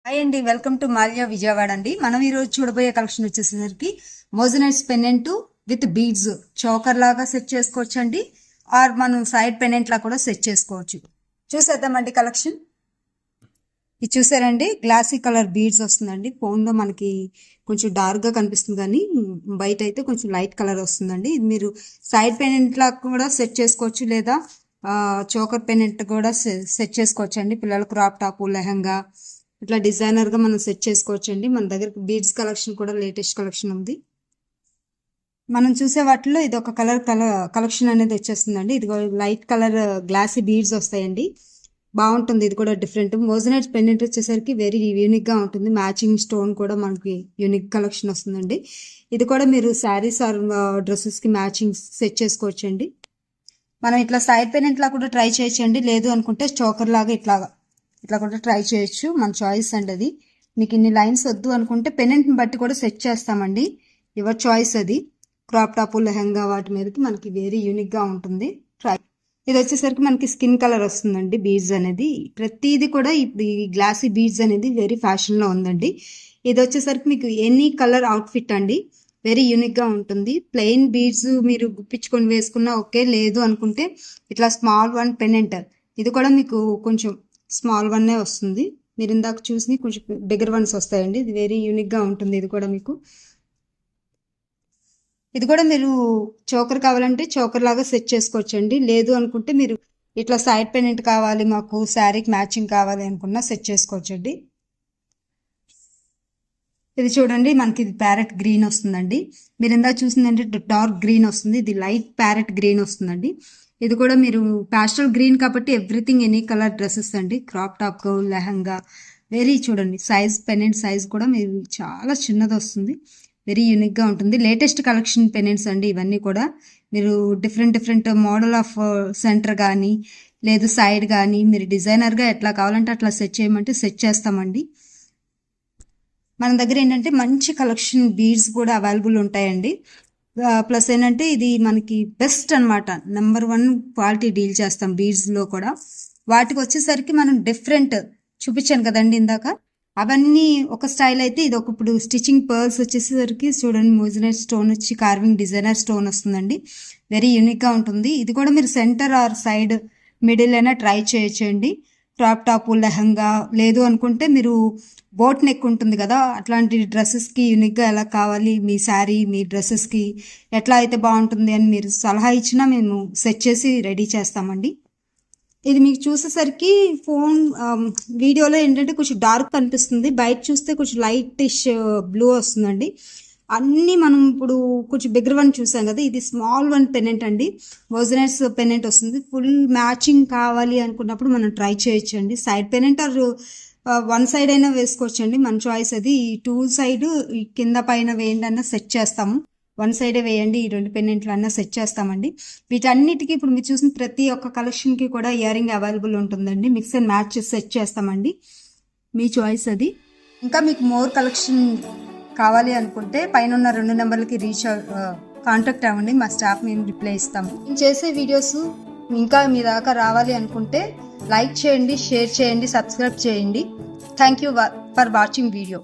Hi అండి, welcome to Mallya Vijayawada అండి. మనం ఈరోజు చూడబోయే కలెక్షన్ వచ్చేసరికి మోజనైట్స్ పెండెంట్ విత్ బీడ్స్ చోకర్ లాగా సెట్ చేసుకోవచ్చు అండి, ఆర్ మనం సైడ్ పెండెంట్ లా కూడా సెట్ చేసుకోవచ్చు. చూసేద్దామండి కలెక్షన్. ఇది చూసారండి, గ్లాసీ కలర్ బీడ్స్ వస్తుందండి. ఫోన్లో మనకి కొంచెం డార్క్గా కనిపిస్తుంది కానీ బయట అయితే కొంచెం లైట్ కలర్ వస్తుందండి. ఇది మీరు సైడ్ పెండెంట్ లా కూడా సెట్ చేసుకోవచ్చు, లేదా చోకర్ పెండెంట్ కూడా సెట్ చేసుకోవచ్చు అండి. పిల్లల క్రాప్ టాప్, లెహంగా ఇట్లా డిజైనర్గా మనం సెట్ చేసుకోవచ్చు అండి. మన దగ్గర బీడ్స్ కలెక్షన్ కూడా లేటెస్ట్ కలెక్షన్ ఉంది. మనం చూసే వాటిలో ఇది ఒక కలెక్షన్ అనేది వచ్చేస్తుందండి. ఇది లైట్ కలర్ గ్లాసీ బీడ్స్ వస్తాయండి, బాగుంటుంది. ఇది కూడా డిఫరెంట్ మోజనైట్స్ పెండెంట్ వచ్చేసరికి వెరీ యూనిక్గా ఉంటుంది. మ్యాచింగ్ స్టోన్ కూడా మనకి యూనిక్ కలెక్షన్ వస్తుందండి. ఇది కూడా మీరు శారీస్ ఆర్ డ్రెస్సెస్కి మ్యాచింగ్ సెట్ చేసుకోవచ్చు అండి. మనం ఇట్లా సైడ్ పెండెంట్ లా కూడా ట్రై చేయొచ్చండి, లేదు అనుకుంటే చోకర్ లాగా ఇట్లా కూడా ట్రై చేయొచ్చు. మన చాయిస్ అండి అది. మీకు ఇన్ని లైన్స్ వద్దు అనుకుంటే పెండెంట్ని బట్టి కూడా సెట్ చేస్తామండి. యువర్ చాయిస్ అది. క్రాప్ టాప్, లెహంగా వాటి మీదకి మనకి వెరీ యూనిక్గా ఉంటుంది. ట్రై. ఇది వచ్చేసరికి మనకి స్కిన్ కలర్ వస్తుందండి. బీడ్స్ అనేది ప్రతిదీ కూడా ఈ గ్లాసీ బీడ్స్ అనేది వెరీ ఫ్యాషన్లో ఉందండి. ఇది వచ్చేసరికి మీకు ఎనీ కలర్ అవుట్ఫిట్ అండి, వెరీ యూనిక్గా ఉంటుంది. ప్లెయిన్ బీడ్స్ మీరు గుప్పించుకొని వేసుకున్నా ఓకే, లేదు అనుకుంటే ఇట్లా స్మాల్ వన్ పెండెంట్, ఇది కూడా మీకు కొంచెం స్మాల్ వన్నే వస్తుంది. మీరు ఇందాక చూసి కొంచెం బిగ్గర్ వన్స్ వస్తాయండి. ఇది వెరీ యూనిక్గా ఉంటుంది. ఇది కూడా మీకు మీరు చోకర్ కావాలంటే చోకర్ లాగా సెట్ చేసుకోవచ్చండి, లేదు అనుకుంటే మీరు ఇట్లా సైడ్ పెండెంట్ కావాలి, మాకు శారీకి మ్యాచింగ్ కావాలి అనుకున్నా సెట్ చేసుకోవచ్చండి. ఇది చూడండి, మనకి ఇది ప్యారెట్ గ్రీన్ వస్తుందండి. మీరు ఇందాక చూసిందంటే డార్క్ గ్రీన్ వస్తుంది, ఇది లైట్ ప్యారెట్ గ్రీన్ వస్తుందండి. ఇది కూడా మీరు ప్యాస్టల్ గ్రీన్ కాబట్టి ఎవ్రీథింగ్ ఎనీ కలర్ డ్రెస్సెస్ అండి. క్రాప్ టాప్, లెహంగా వెరీ చూడండి సైజ్, పెండెంట్ సైజ్ కూడా మీరు చాలా చిన్నది వస్తుంది, వెరీ యూనిక్గా ఉంటుంది. లేటెస్ట్ కలెక్షన్ పెండెంట్స్ అండి ఇవన్నీ కూడా. మీరు డిఫరెంట్ మోడల్ ఆఫ్ సెంటర్ కానీ లేదు సైడ్ కానీ మీరు డిజైనర్గా ఎట్లా కావాలంటే అట్లా సెట్ చేయమంటే సెట్ చేస్తామండి. మన దగ్గర ఏంటంటే మంచి కలెక్షన్ బీడ్స్ కూడా అవైలబుల్ ఉంటాయండి. ప్లస్ ఏంటంటే ఇది మనకి బెస్ట్ అనమాట, నెంబర్ 1 క్వాలిటీ డీల్ చేస్తాం బీడ్స్లో కూడా. వాటికి వచ్చేసరికి మనం డిఫరెంట్ చూపించాను కదండి ఇందాక, అవన్నీ ఒక స్టైల్ అయితే ఇది ఒక ఇప్పుడు స్టిచ్చింగ్ పర్ల్స్ వచ్చేసరికి చూడండి, మోజనైట్ స్టోన్ వచ్చి కార్వింగ్ డిజైనర్ స్టోన్ వస్తుందండి, వెరీ యూనిక్గా ఉంటుంది. ఇది కూడా మీరు సెంటర్ ఆర్ సైడ్ మిడిల్ అయినా ట్రై చేయొచ్చండి. క్రాప్ టాప్, లెహంగా లేదు అనుకుంటే మీరు బోట్ నెక్ ఉంటుంది కదా, అట్లాంటి డ్రెస్సెస్కి యూనిక్గా ఎలా కావాలి, మీ శారీ మీ డ్రెస్సెస్కి ఎట్లా అయితే బాగుంటుంది అని మీరు సలహా ఇచ్చినా మేము సెట్ చేసి రెడీ చేస్తామండి. ఇది మీకు చూసేసరికి వీడియోలో ఏంటంటే కొంచెం డార్క్ కనిపిస్తుంది, బయట చూస్తే కొంచెం లైటిష్ బ్లూ వస్తుందండి. అన్నీ మనం ఇప్పుడు కొంచెం బిగ్గర్ వన్ చూసాం కదా, ఇది స్మాల్ వన్ పెండెంట్ అండి, మోజనైట్స్ పెండెంట్ వస్తుంది. ఫుల్ మ్యాచింగ్ కావాలి అనుకున్నప్పుడు మనం ట్రై చేయొచ్చు అండి. Side pendant or one side అయినా వేసుకోవచ్చు అండి, మన చాయిస్ అది. ఈ 2 సైడ్ కింద పైన వేయండి అన్న సెట్ చేస్తాము, వన్ సైడే వేయండి ఈ 2 పెండెంట్లు అన్నా సెట్ చేస్తామండి. వీటన్నిటికీ ఇప్పుడు మీరు చూసిన ప్రతి ఒక్క కలెక్షన్కి కూడా ఇయర్ రింగ్ అవైలబుల్ ఉంటుందండి, మిక్స్ అండ్ మ్యాచ్ సెట్ చేస్తామండి, మీ చాయిస్ అది. ఇంకా మీకు మోర్ కలెక్షన్ కావాలి అనుకుంటే పైన ఉన్న 2 నెంబర్లకి కాంటాక్ట్ అవ్వండి, మా స్టాఫ్ మేము రిప్లై ఇస్తాము. మేము చేసే వీడియోస్ ఇంకా మీ దాకా రావాలి అనుకుంటే లైక్ చేయండి, షేర్ చేయండి, సబ్స్క్రైబ్ చేయండి. Thank you for watching video.